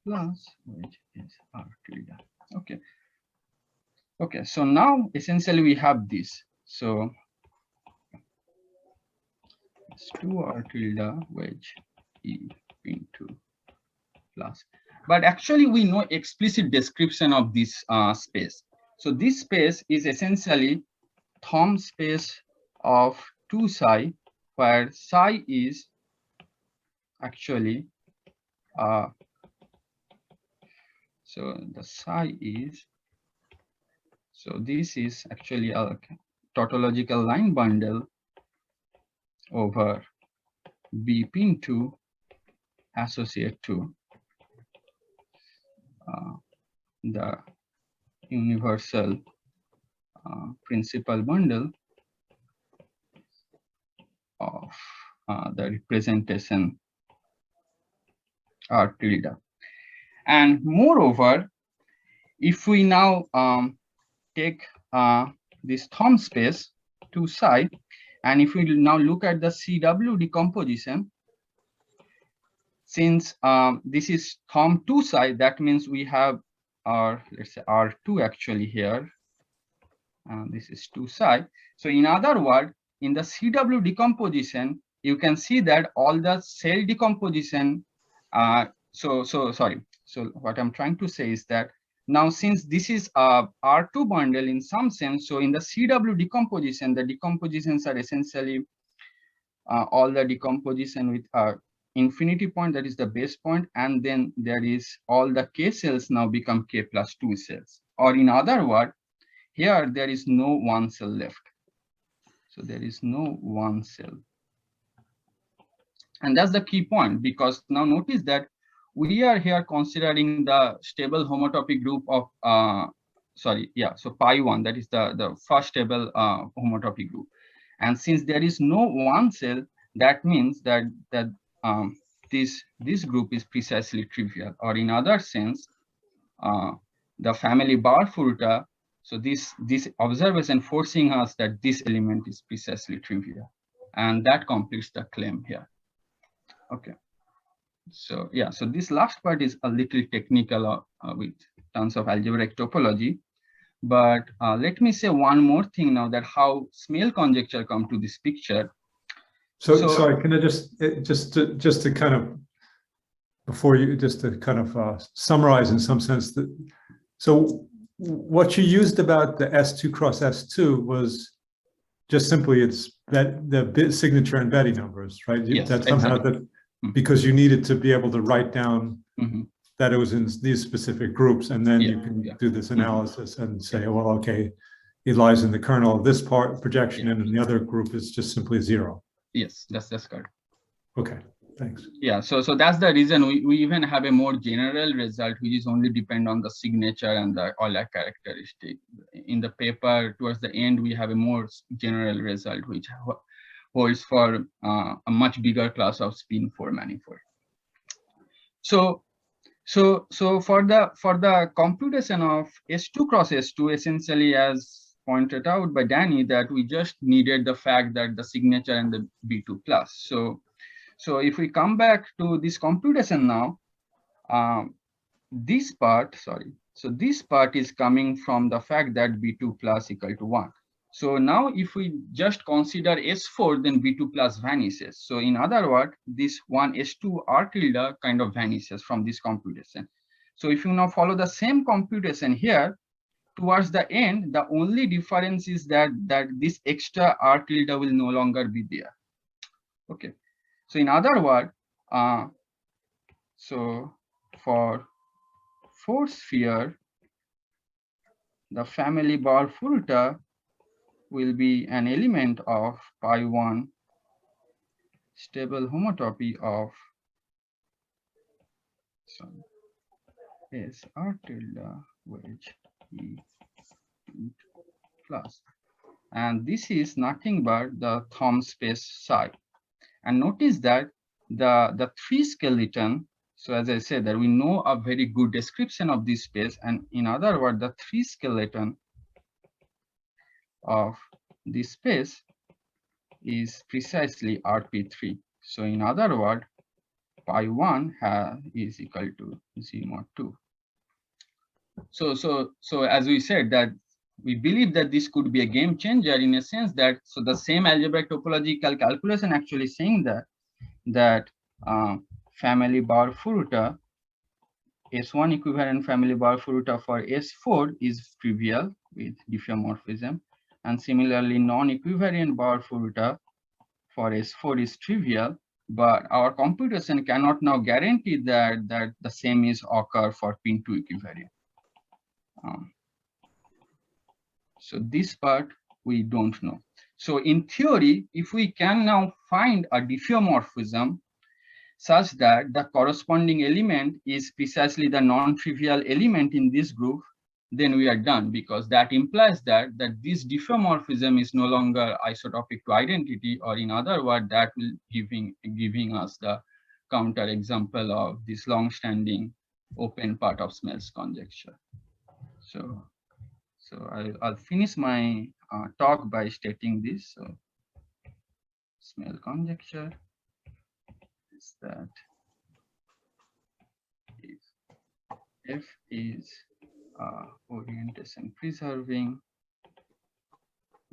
plus which is r tilde. Okay. Okay, so now essentially we have this. So it's 2r tilde wedge e pin2 plus. But actually we know explicit description of this space. So this space is essentially Thom space of 2 psi, where psi is actually so the psi is, so this is actually a tautological line bundle over B pin2 associate to the universal principal bundle of the representation R tilde. And moreover, if we now take this Thom space 2 psi, and if we now look at the CW decomposition, since this is Thom 2 psi, that means we have our, let's say R2 actually here. This is 2 psi. So in other words, in the CW decomposition, you can see that all the cell decomposition. So what I'm trying to say is that now since this is a R2 bundle in some sense, so in the CW decomposition, the decompositions are essentially all the decomposition with infinity point, that is the base point, and then there is all the K cells now become K plus 2 cells. Or in other words, here there is no one cell left. So there is no one cell. And that's the key point, because now notice that we are here considering the stable homotopy group of so pi1, that is the first stable homotopy group. And since there is no one cell, that means that this group is precisely trivial, or in other sense, the family Bauer-Furuta. So this observation forcing us that this element is precisely trivial, and that completes the claim here. Okay. So yeah, so this last part is a little technical with tons of algebraic topology. But let me say one more thing now, that how Smale conjecture come to this picture. So sorry, can I just to kind of, before you, just to kind of summarize in some sense, that so what you used about the S2 cross S2 was just simply it's that the bit signature and Betty numbers, right? Yes, that somehow exactly. that because you needed to be able to write down Mm-hmm. that it was in these specific groups, and then you can do this Mm-hmm. analysis and say, well, okay, it lies in the kernel of this part projection, and in the other group is just simply 0. Yes, that's correct. Okay, thanks. Yeah, so that's the reason we even have a more general result, which is only depend on the signature and the all that characteristic. In the paper towards the end, we have a more general result, which holds for a much bigger class of spin 4 manifold. So for the computation of S2 cross S2, essentially, as pointed out by Danny, that we just needed the fact that the signature and the B2 plus. So if we come back to this computation now, this part, sorry. So this part is coming from the fact that B2 plus equal to 1. So now if we just consider S4, then B2 plus vanishes. So in other words, this one S2 R tilde kind of vanishes from this computation. So if you now follow the same computation here, towards the end, the only difference is that this extra R tilde will no longer be there. Okay. So in other words, so for fourth sphere, the family Bauer-Furuta will be an element of pi1 stable homotopy of S R tilde wedge E plus. And this is nothing but the Thom space psi. And notice that the three skeleton, so as I said, that we know a very good description of this space, and in other words, the three skeleton of this space is precisely RP3. So in other words, pi1 is equal to Z mod 2. So as we said, that we believe that this could be a game changer in a sense that, so the same algebraic topological calculation actually saying that family Bauer-Furuta, S1 equivalent family Bauer-Furuta for S4 is trivial with diffeomorphism, and similarly non-equivariant Bauer-Furuta for S4 is trivial, but our computation cannot now guarantee that the same is occur for pin2 equivariant. So this part we don't know. So in theory, if we can now find a diffeomorphism such that the corresponding element is precisely the non-trivial element in this group, then we are done, because that implies that this diffeomorphism is no longer isotopic to identity, or in other words, that will giving us the counter example of this long-standing open part of Snell's conjecture. So I'll finish my talk by stating this. So Snell conjecture is that if F is orientation preserving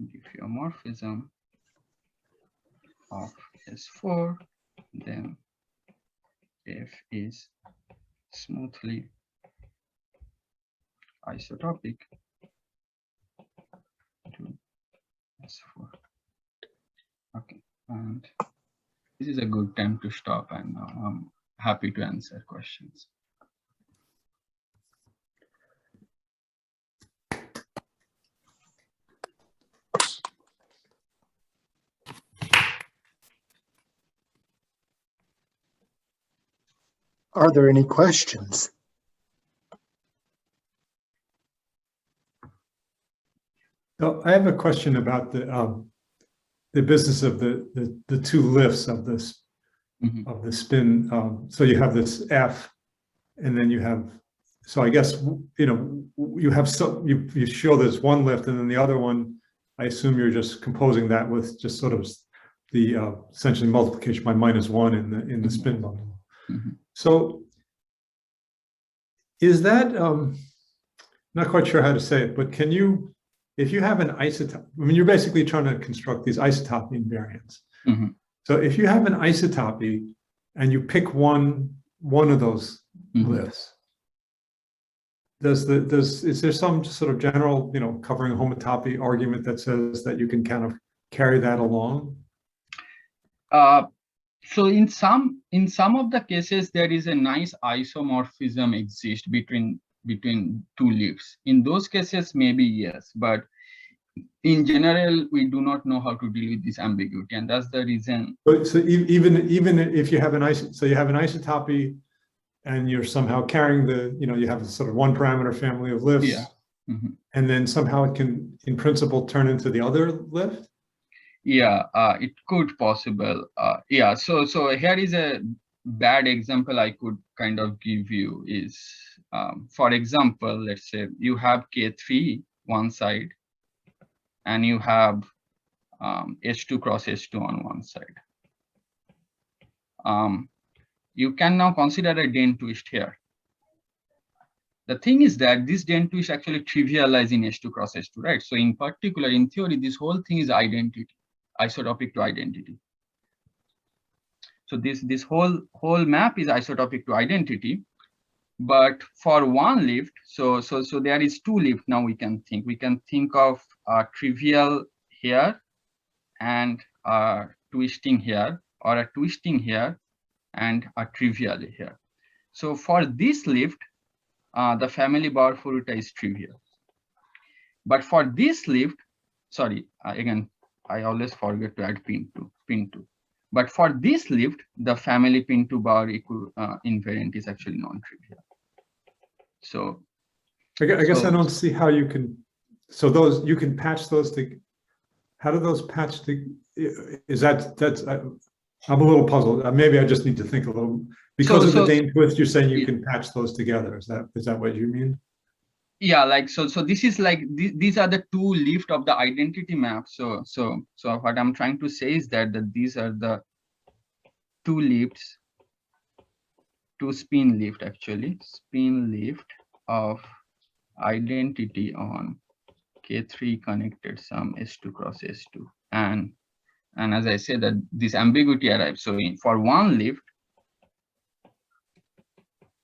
diffeomorphism of S4, then F is smoothly isotopic to S4. Okay, and this is a good time to stop, and I'm happy to answer questions. Are there any questions? So I have a question about the business of the two lifts of this of the spin. So you have this F, and then you have. So I guess you have you show there's one lift, and then the other one. I assume you're just composing that with just sort of the essentially multiplication by -1 in the spin bundle. So is that not quite sure how to say it, but can you, if you have an isotope, I mean, you're basically trying to construct these isotopy invariants. So if you have an isotopy and you pick one of those lifts, is there some sort of general, covering homotopy argument that says that you can kind of carry that along? So in some of the cases, there is a nice isomorphism exist between two lifts. In those cases, maybe yes, but in general, we do not know how to deal with this ambiguity, and that's the reason. So even if you have you have an isotopy, and you're somehow carrying you have a sort of one parameter family of lifts, Yeah. And then somehow it can, in principle, turn into the other lift. Yeah, it could possible. Yeah, so here is a bad example I could kind of give you is, for example, let's say you have K3 one side, and you have H2 cross H2 on one side. You can now consider a Dehn twist here. the thing is that this den twist actually trivializes in S2 cross S2, right? So in particular, in theory, this whole thing is identity, isotopic to identity. So this whole map is isotopic to identity. But for one lift, so there is two lift now we can think of a trivial here and a twisting here, or a twisting here and a trivial here. So for this lift, the family Bauer-Furuta is trivial. But for this lift, sorry, again, I always forget to add pin 2. But for this lift, the family pin 2 Bauer invariant is actually non-trivial. So I guess I don't see how you can, so those, you can patch those to, how do those patch to, is that's, I'm a little puzzled. Maybe I just need to think a little, because of the Dane twist, you're saying you can patch those together. Is that what you mean? Yeah, like, so this is like, these are the two lift of the identity map. So what I'm trying to say is that these are the two lifts, two spin lift, actually spin lift of identity on K3 connected sum S2 cross S2. And as I said, that this ambiguity arrives. So for one lift,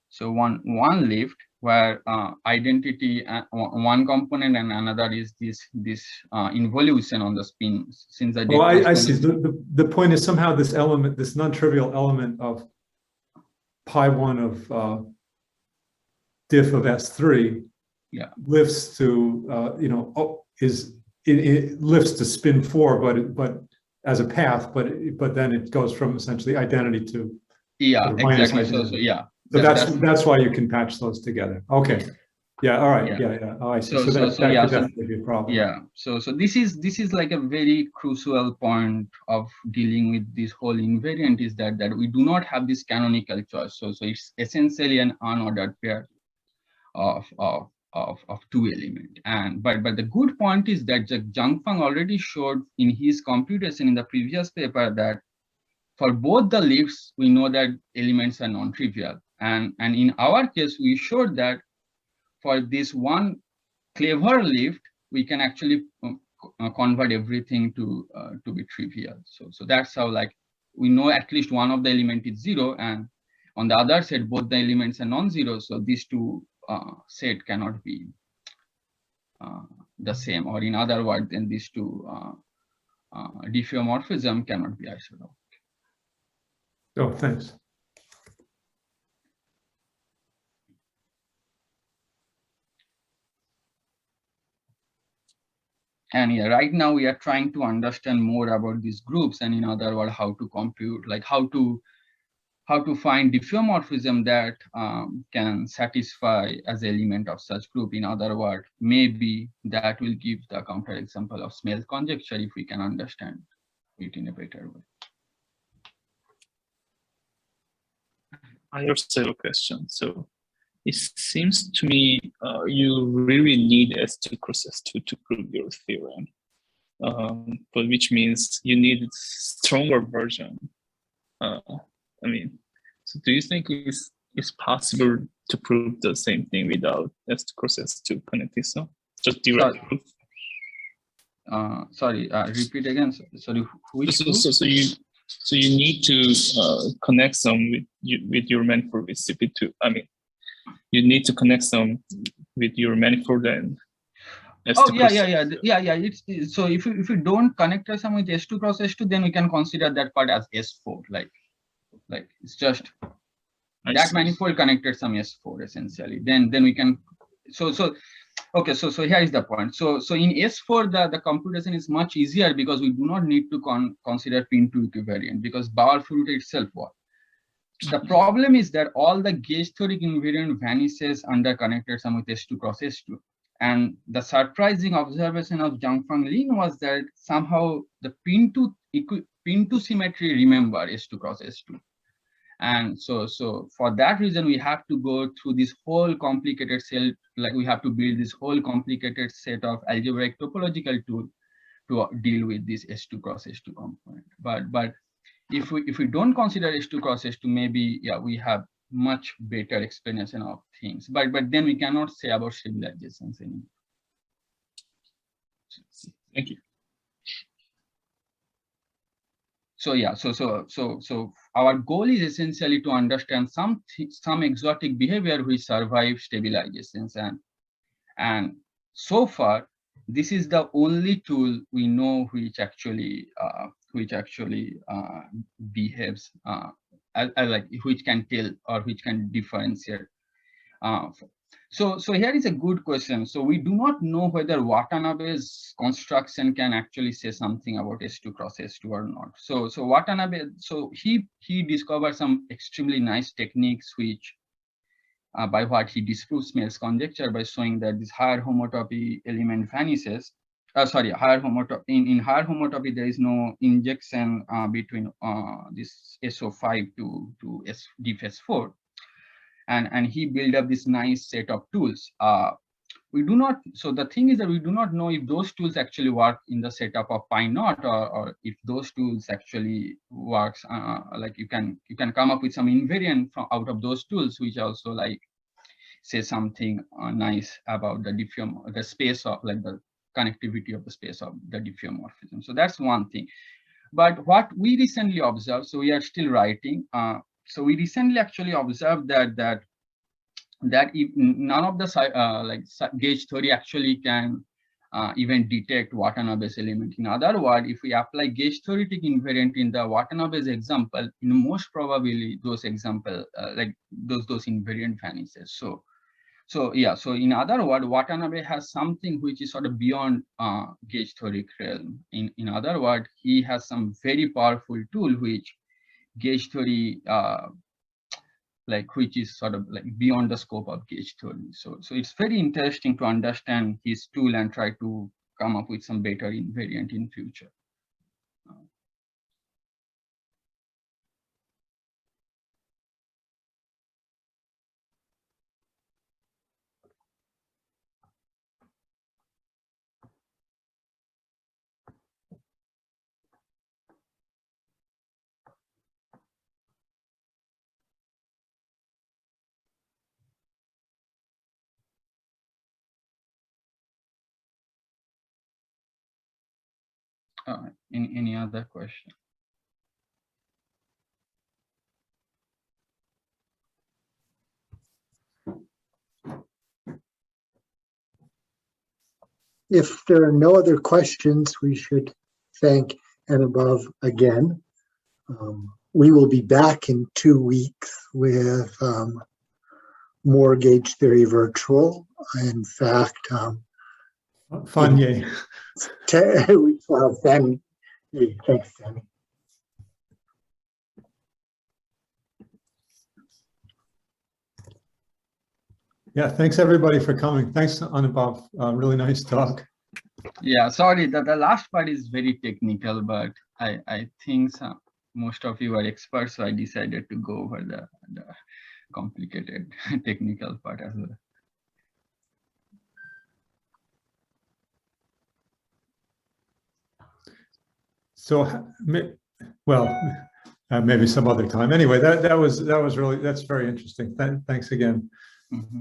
so one lift where identity one component and another is this involution on the spin, since the well, I see. The point is somehow this element, this non-trivial element of pi1 of diff of S3, yeah, lifts to it lifts to spin 4, but as a path, but then it goes from essentially identity to exactly. So yeah. So that's why you can patch those together. Okay. Yeah. All right. Yeah. Oh, I see. So that could definitely be a problem. Yeah. So this is like a very crucial point of dealing with this whole invariant, is that we do not have this canonical choice. So it's essentially an unordered pair of two element. And but the good point is that Zhangfang already showed in his computation in the previous paper that for both the lifts, we know that elements are non-trivial. And in our case, we showed that for this one clever lift, we can actually convert everything to be trivial. So that's how, like, we know at least one of the element is 0, and on the other side, both the elements are non-zero. So these two set cannot be the same, or in other words, then these two diffeomorphism cannot be isotopic. Oh, thanks. And yeah, right now we are trying to understand more about these groups, and in other words, how to compute, like how to find diffeomorphism that can satisfy as element of such group. In other words, maybe that will give the counterexample of Smith conjecture if we can understand it in a better way. I also have a question. So it seems to me you really need S2 cross S2 to prove your theorem, but which means you need a stronger version. I mean, so do you think it's possible to prove the same thing without S2 cross S2 connected sum? Just direct proof? Sorry, repeat again. Sorry, which proof? So you need to connect some with your manifold with CP2. I mean, you need to connect some with your manifold and S2 oh yeah. It's so if you don't connect some with S2 cross S2, then we can consider that part as S4. Like it's just that manifold connected some S4 essentially. Then we can okay, so here is the point. So in S4 the computation is much easier because we do not need to consider pin2 equivariant, because Bauer-Furuta itself was. The problem is that all the gauge theoric invariant vanishes under connected sum with S2 cross S2. And the surprising observation of Zhangfang Lin was that somehow the pin2 symmetry remember S2 cross S2. And so for that reason, we have to go through this whole complicated set, like we have to build this whole complicated set of algebraic topological tool to deal with this S2 cross S2 component. But if we don't consider S2 cross S2, maybe we have much better explanation of things. But then we cannot say about stabilizations anymore. Thank you. So yeah, so our goal is essentially to understand some exotic behavior which survive stabilizations, and so far this is the only tool we know which actually behaves like which can tell or which can differentiate. So here is a good question. So we do not know whether Watanabe's construction can actually say something about S2 cross S2 or not. So Watanabe, so he discovered some extremely nice techniques which by what he disproves Snell's conjecture by showing that this higher homotopy element vanishes. Higher homotopy in higher homotopy there is no injection between this SO5 to diff S4. And he built up this nice set of tools. We do not, so the thing is that we do not know if those tools actually work in the setup of pi naught, or if those tools actually works, like you can come up with some invariant from out of those tools, which also like say something nice about the space of like the connectivity of the space of the diffeomorphism. So that's one thing. But what we recently observed, so we are still writing, so we recently actually observed that if none of the gauge theory actually can even detect Watanabe's element. In other words, if we apply gauge theoretic invariant in the Watanabe's example, most probably those example like those invariant vanishes. So yeah, so in other words, Watanabe has something which is sort of beyond gauge theoretic realm. In other words, he has some very powerful tool which gauge theory which is sort of like beyond the scope of gauge theory. So it's very interesting to understand his tool and try to come up with some better invariant in future. Any other question? If there are no other questions, we should thank Anubhav again. We will be back in 2 weeks with more gauge theory virtual. In fact, Fanye. we will have Fanny. Thanks, Fanny. Yeah, thanks everybody for coming. Thanks, Anubhav. Really nice talk. Yeah, sorry that the last part is very technical, but I think most of you are experts, so I decided to go over the complicated technical part as well. So, well, maybe some other time. Anyway, that's very interesting. Thanks again. Mm-hmm.